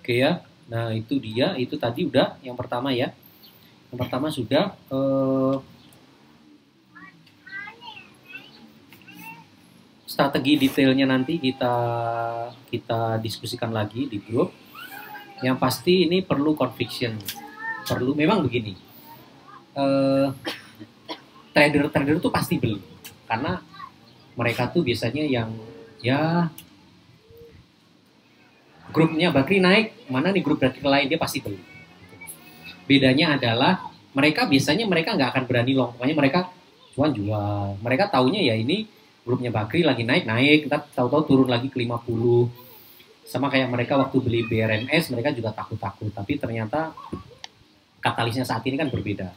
Oke ya, nah itu dia, itu tadi udah yang pertama ya. Yang pertama sudah. Strategi detailnya nanti kita diskusikan lagi di grup. Yang pasti ini perlu conviction, perlu memang begini. Trader tuh pasti beli karena mereka tuh biasanya yang ya grupnya Bakri naik, mana nih grup Bakri lain dia pasti beli. Bedanya adalah mereka nggak akan berani long, pokoknya mereka cuan jual. Mereka taunya ya ini grupnya Bakri lagi naik, kita tahu-tahu turun lagi ke 50. Sama kayak mereka waktu beli BRMS, mereka juga takut-takut. Tapi ternyata katalisnya saat ini kan berbeda.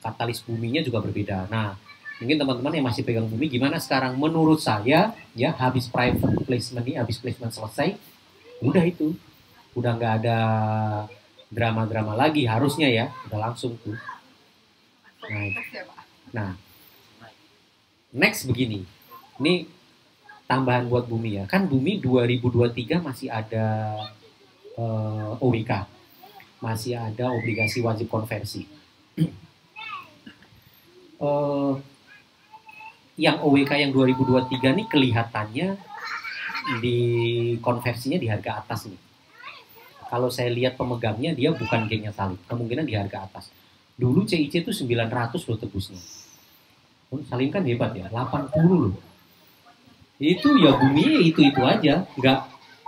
Katalis buminya juga berbeda. Nah, mungkin teman-teman yang masih pegang bumi, gimana sekarang? Menurut saya, ya habis private placement ini, habis placement selesai, udah itu. Udah nggak ada drama-drama lagi harusnya ya. Udah langsung tuh. Nah, next begini. Ini tambahan buat bumi ya. Kan bumi 2023 masih ada OWK. Masih ada obligasi wajib konversi. Yang OWK yang 2023 nih kelihatannya di konversinya di harga atas nih. Kalau saya lihat pemegangnya dia bukan gengnya Salim. Kemungkinan di harga atas. Dulu CIC itu 900 loh tebusnya. Salim kan hebat ya, 80 loh. Itu ya bumi itu aja,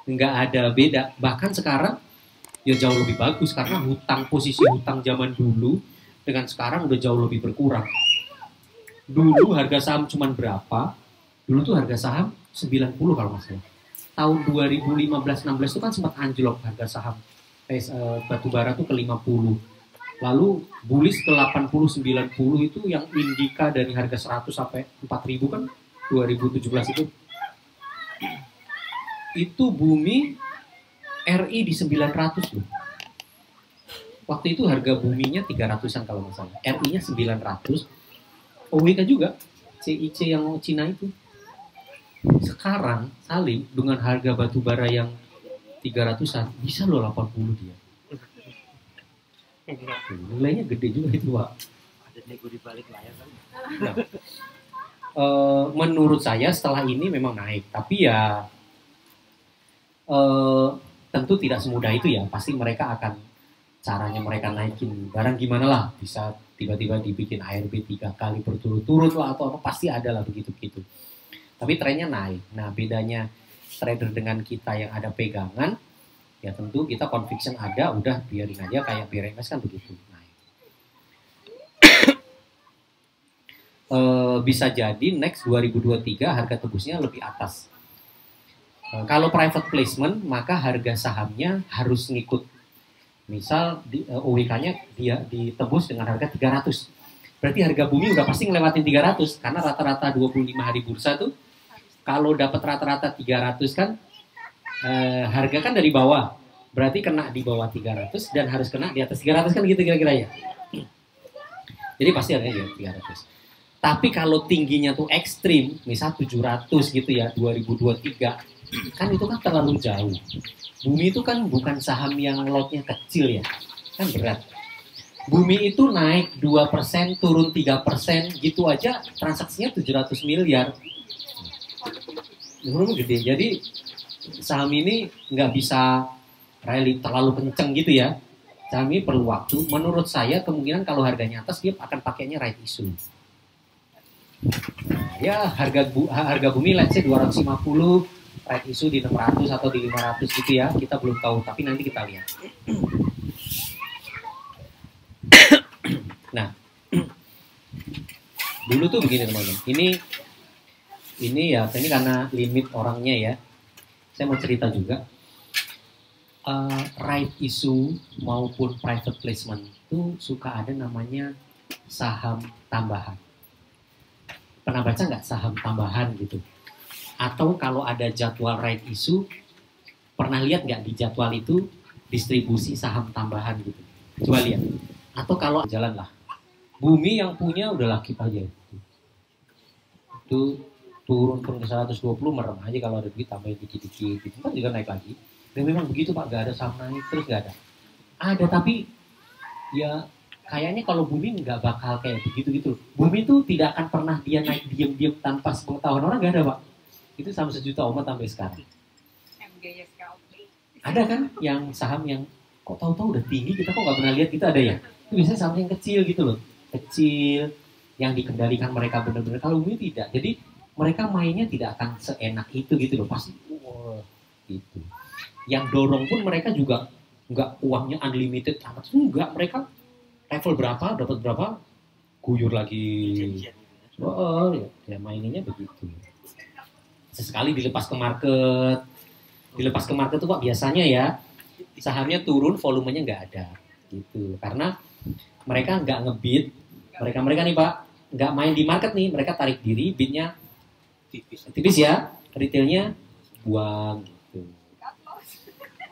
nggak ada beda. Bahkan sekarang ya jauh lebih bagus karena posisi hutang zaman dulu dengan sekarang udah jauh lebih berkurang. Dulu harga saham cuman berapa? Dulu tuh harga saham 90 kalau nggak salah. Tahun 2015-16 itu kan sempat anjlok harga saham batubara tuh ke 50. Lalu bullish ke 80-90 itu yang indika dari harga 100 sampai 4000 kan 2017 itu. Itu bumi RI di 900 loh. Waktu itu harga buminya 300-an kalau nggak salah. RI-nya 900. OWK juga. CIC yang Cina itu. Sekarang Salim dengan harga batubara yang 300-an bisa loh 80 dia. Nilainya gede juga itu, Pak. Ada nego di balik layar kan. Nah, menurut saya setelah ini memang naik, tapi ya tentu tidak semudah itu ya. Pasti mereka akan caranya mereka naikin barang gimana lah, bisa tiba-tiba dibikin ARB 3 kali berturut-turut lah atau apa, pasti ada lah begitu-begitu. Tapi trennya naik. Nah, bedanya trader dengan kita yang ada pegangan, ya tentu kita conviction ada, udah biarin aja kayak BRMS kan begitu naik. bisa jadi next 2023 harga tebusnya lebih atas. Kalau private placement maka harga sahamnya harus ngikut. Misal OWK-nya dia ditebus dengan harga 300. Berarti harga bumi udah pasti ngelewatin 300 karena rata-rata 25 hari bursa tuh kalau dapat rata-rata 300 kan harga kan dari bawah. Berarti kena di bawah 300 dan harus kena di atas 300 kan gitu kira-kira ya. Jadi pasti harganya di 300. Tapi kalau tingginya tuh ekstrim, misal 700 gitu ya, 2023, kan itu kan terlalu jauh. Bumi itu kan bukan saham yang lotnya kecil ya, kan berat. Bumi itu naik 2%, turun 3%, gitu aja transaksinya 700 miliar. Itu gede, jadi saham ini nggak bisa rally terlalu kenceng gitu ya. Saham ini perlu waktu. Menurut saya kemungkinan kalau harganya atas dia akan pakainya right issue. Ya harga bumi let's say 250, right issue di 600 atau di 500 gitu ya. Kita belum tahu tapi nanti kita lihat. Nah, dulu tuh begini teman-teman. Ini ya, ini karena limit orangnya ya. Saya mau cerita juga. Right issue maupun private placement itu suka ada namanya saham tambahan. Pernah baca nggak saham tambahan gitu? Atau kalau ada jadwal right issue, pernah lihat nggak di jadwal itu distribusi saham tambahan gitu? Coba lihat. Atau kalau jalan lah, bumi yang punya udah laki aja. Itu turun ke 120 merem aja kalau ada duit tambahin dikit-dikit, gitu kan juga naik lagi. Dan memang begitu Pak, gak ada saham naik terus gak ada. Ada tapi ya kayaknya kalau bumi nggak bakal kayak begitu gitu. Bumi itu tidak akan pernah dia naik diam-diam tanpa sepengetahuan orang, gak ada Pak. Itu sama sejuta umat sampai sekarang. Ada kan yang saham yang kok tahu-tahu udah tinggi kita kok nggak pernah lihat, kita ada ya. Itu biasanya saham yang kecil gitu loh, kecil yang dikendalikan mereka benar-benar. Kalau bumi tidak, jadi mereka mainnya tidak akan seenak itu gitu loh, pasti gitu. Yang dorong pun mereka juga nggak uangnya unlimited amat, enggak, mereka level berapa dapat berapa guyur lagi. Oh ya mainnya begitu. Sesekali dilepas ke market tuh Pak, biasanya ya sahamnya turun volumenya nggak ada gitu, karena mereka nggak ngebid, mereka nih Pak nggak main di market nih, mereka tarik diri, bidnya tipis ya, retailnya buang gitu.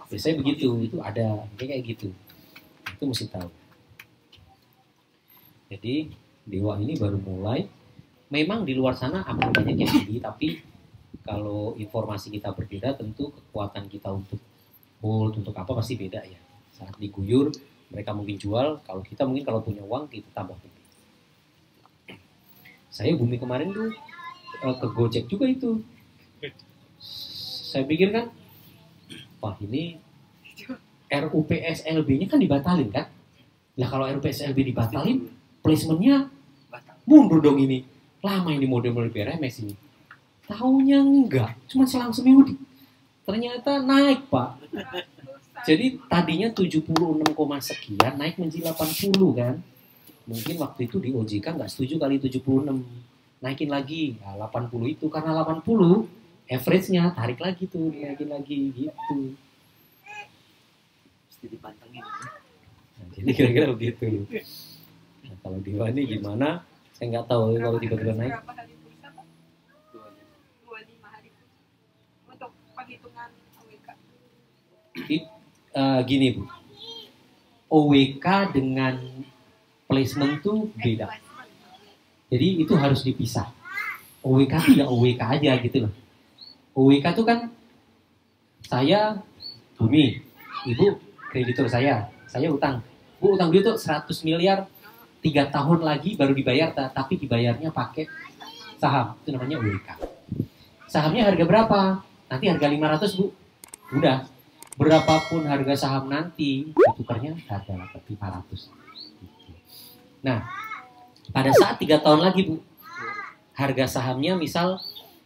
Biasanya begitu, itu ada kayak gitu, itu mesti tahu. Jadi Dewa ini baru mulai, memang di luar sana akan banyak yang beli, tapi kalau informasi kita berbeda tentu kekuatan kita untuk hold, untuk apa pasti beda ya. Saat diguyur mereka mungkin jual, kalau kita mungkin kalau punya uang kita tambah lebih. Saya bumi kemarin tuh ke Gojek juga itu. Saya pikir kan, wah ini RUPSLB-nya kan dibatalin kan. Nah kalau RUPSLB dibatalin, placementnya mundur dong ini. Lama ini model-model BRMS ini. Tahunya enggak, cuma selang seminggu ternyata naik Pak. Jadi tadinya 76, sekian naik menjadi 80 kan. Mungkin waktu itu di OJK nggak setuju kali 76, naikin lagi ya 80 itu, karena 80 average-nya tarik lagi tuh, naikin lagi gitu. Mesti dipantengin. Nah, jadi kira-kira begitu. Nah, kalau Dewa ini gimana? Saya nggak tahu kalau tiba-tiba naik. Berapa hari bursa Pak? 25 hari untuk penghitungan OWK. Gini Bu, OWK dengan placement tuh beda. Jadi itu harus dipisah. OWK tuh ya OWK aja gitu loh. OWK tuh kan saya Bumi, Ibu kreditur saya utang. Bu utang dulu tuh 100 miliar 3 tahun lagi baru dibayar, tapi dibayarnya pakai saham. Itu namanya OWK. Sahamnya harga berapa? Nanti harga 500 Bu. Udah. Berapapun harga saham nanti, ditukarnya harga 500. Nah, pada saat 3 tahun lagi Bu, harga sahamnya misal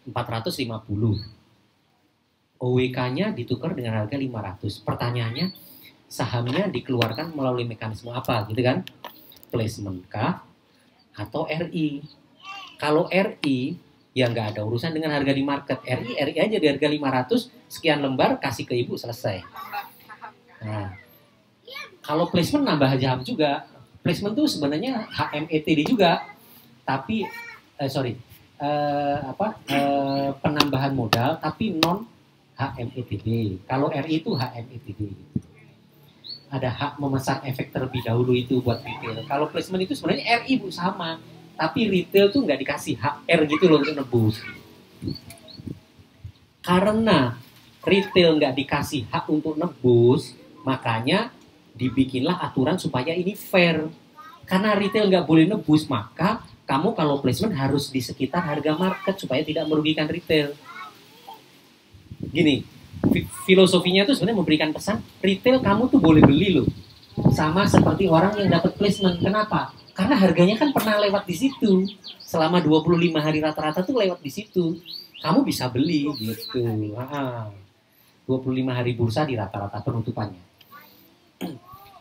450. OWK-nya ditukar dengan harga 500. Pertanyaannya, sahamnya dikeluarkan melalui mekanisme apa gitu kan? Placement kah? Atau RI? Kalau RI ya nggak ada urusan dengan harga di market. RI aja di harga 500 sekian lembar kasih ke ibu selesai. Nambah saham kan. Nah, kalau placement nambah saham juga. Placement tuh sebenarnya HMETD juga, tapi penambahan modal tapi non HMETD. Kalau RI itu HMETD. Ada hak memesan efek terlebih dahulu itu buat retail. Kalau placement itu sebenarnya RI bu sama, tapi retail tuh nggak dikasih hak R gitu loh untuk nebus. Karena retail nggak dikasih hak untuk nebus, makanya dibikinlah aturan supaya ini fair. Karena retail nggak boleh nebus, maka kamu kalau placement harus di sekitar harga market supaya tidak merugikan retail. Gini, filosofinya tuh sebenarnya memberikan pesan retail kamu tuh boleh beli loh, sama seperti orang yang dapat placement. Kenapa? Karena harganya kan pernah lewat di situ selama 25 hari rata-rata tuh lewat di situ, kamu bisa beli gitu. 25 hari bursa di rata-rata penutupannya.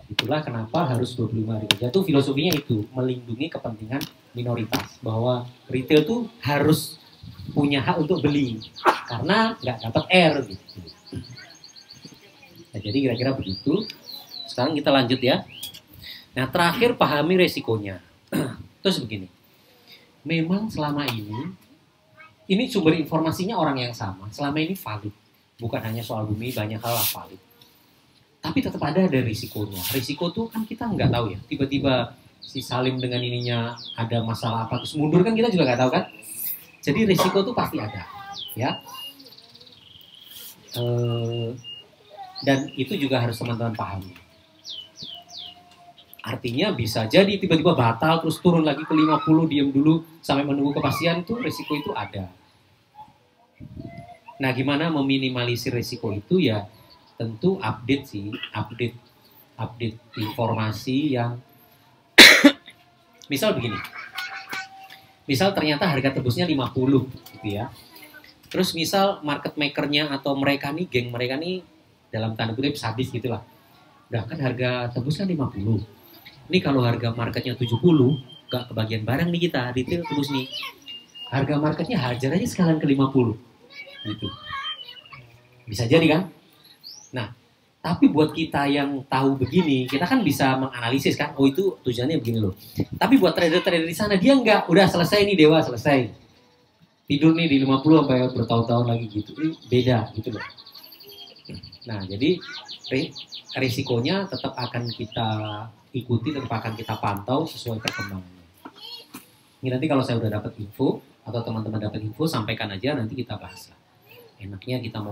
Itulah kenapa harus 25 hari kerja. Itu filosofinya itu melindungi kepentingan minoritas, bahwa retail tuh harus punya hak untuk beli karena nggak dapat R gitu. Nah, jadi kira-kira begitu. Sekarang kita lanjut ya. Nah, terakhir pahami resikonya. Terus begini. Memang selama ini sumber informasinya orang yang sama. Selama ini valid. Bukan hanya soal bumi, banyak hal lah valid. Tapi tetap ada risikonya. Risiko tuh kan kita nggak tahu ya. Tiba-tiba si Salim dengan ininya ada masalah apa terus mundur kan kita juga nggak tahu kan. Jadi risiko tuh pasti ada, ya. Dan itu juga harus teman-teman pahami. Artinya bisa jadi tiba-tiba batal terus turun lagi ke 50, diam dulu sampai menunggu kepastian, itu risiko itu ada. Nah, gimana meminimalisir risiko itu ya? Tentu update informasi yang misal begini. Misal ternyata harga tebusnya 50 gitu ya. Terus misal market makernya atau mereka nih, geng mereka nih dalam tanda kutip sadis gitulah. Udah kan harga tebus kan 50. Ini kalau harga marketnya 70, gak kebagian barang nih kita, retail tebus nih. Harga marketnya hajar aja sekalian ke 50. Gitu. Bisa jadi kan? Nah, tapi buat kita yang tahu begini, kita kan bisa menganalisis kan, oh itu tujuannya begini loh. Tapi buat trader-trader di sana, dia enggak, udah selesai nih Dewa, selesai. Tidur nih di 50 sampai bertahun-tahun lagi gitu. Ini beda gitu loh. Nah, jadi risikonya tetap akan kita ikuti, tetap akan kita pantau sesuai perkembangannya. Ini nanti kalau saya udah dapat info, atau teman-teman dapat info, sampaikan aja, nanti kita bahas. Enaknya kita mau